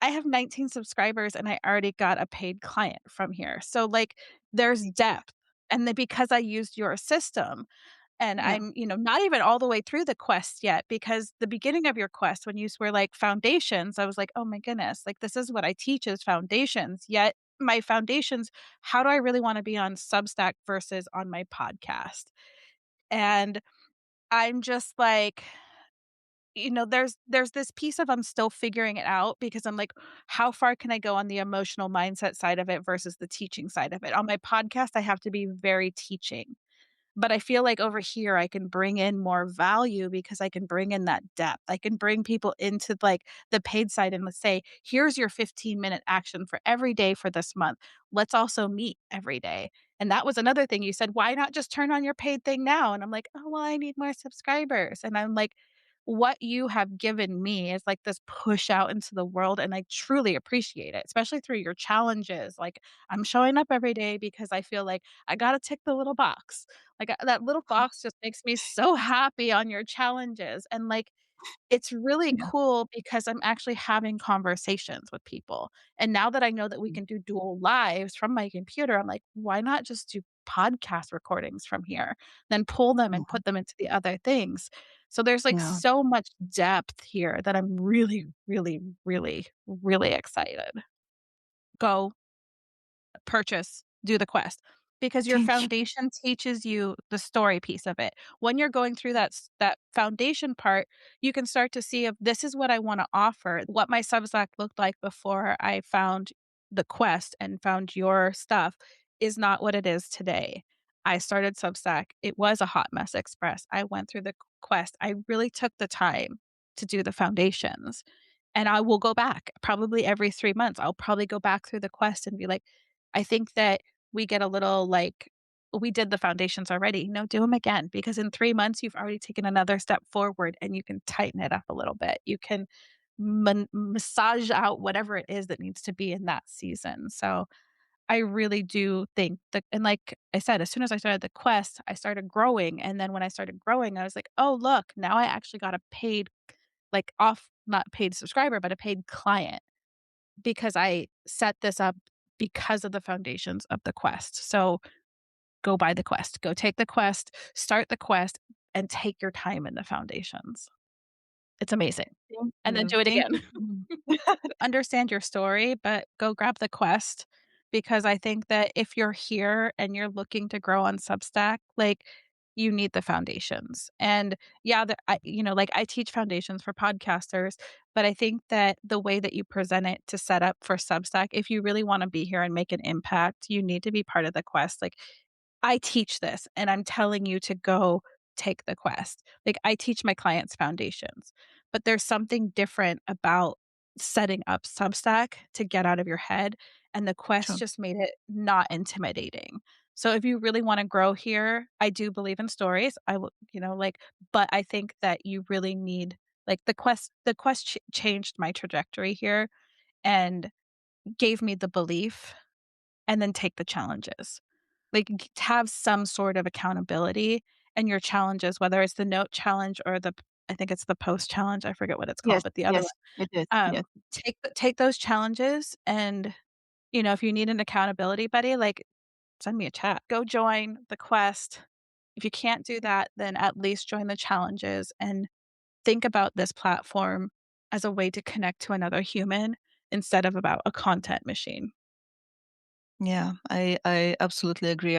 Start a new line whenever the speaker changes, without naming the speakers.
I have 19 subscribers and I already got a paid client from here. So, like, there's depth. And then because I used your system and
Yeah.
I'm, not even all the way through the quest yet because the beginning of your quest when you were like foundations, I was like, "Oh my goodness, like this is what I teach is foundations." Yet my foundations, how do I really want to be on Substack versus on my podcast? And I'm just like, there's this piece of I'm still figuring it out because I'm like, how far can I go on the emotional mindset side of it versus the teaching side of it? On my podcast, I have to be very teaching. But I feel like over here, I can bring in more value because I can bring in that depth. I can bring people into like the paid side and let's say, here's your 15-minute action for every day for this month. Let's also meet every day. And that was another thing you said, why not just turn on your paid thing now? And I'm like, oh, well, I need more subscribers. And I'm like, what you have given me is like this push out into the world. And I truly appreciate it, especially through your challenges. Like I'm showing up every day because I feel like I got to tick the little box like, that little box just makes me so happy on your challenges, and, like, it's really
Yeah.
cool because I'm actually having conversations with people, and now that I know that we can do dual lives from my computer, I'm like, "Why not just do podcast recordings from here? Then pull them and
Yeah.
put them into the other things." So there's, like,
Yeah.
so much depth here that I'm really, really, really, really excited. Go purchase, do the quest, because your
Thank you.
foundation teaches you the story piece of it. When you're going through that foundation part, you can start to see if this is what I wanna offer. What my Substack looked like before I found the quest and found your stuff is not what it is today. I started Substack. It was a hot mess express. I went through the quest. I really took the time to do the foundations, and I will go back probably every 3 months. I'll probably go back through the quest and be like, I think that we get a little like, "We did the foundations already." No, do them again because in 3 months, you've already taken another step forward and you can tighten it up a little bit. You can massage out whatever it is that needs to be in that season. So, I really do think that and like I said, as soon as I started the quest, I started growing, and then when I started growing, I was like, "Oh, look, now I actually got a paid, like, off not paid subscriber, but a paid client." Because I set this up because of the foundations of the quest. So go buy the quest, go take the quest, start the quest, and take your time in the foundations. It's amazing.
Thank
And then
you.
do it
Thank
again.
you so much.
Understand your story, but go grab the quest because I think that if you're here and you're looking to grow on Substack, like you need the foundations. And yeah, like I teach foundations for podcasters, but I think that the way that you present it to set up for Substack, if you really want to be here and make an impact, you need to be part of the quest. Like I teach this and I'm telling you to go take the quest. Like I teach my clients foundations, but there's something different about setting up Substack to get out of your head. And the quest
Sure.
just made it not intimidating. So if you really want to grow here, I do believe in stories. I will, but I think that you really need like the quest changed my trajectory here and gave me the belief and then take the challenges. Like, to have some sort of accountability and your challenges, whether it's the note challenge or I think it's the post challenge, I forget what it's called,
Yes,
but the other one.
yes, it is. Yes.
Take those challenges and, if you need an accountability buddy, like, send me a chat. Go join the quest. If you can't do that, then at least join the challenges and think about this platform as a way to connect to another human instead of about a content machine.
Yeah, I absolutely agree.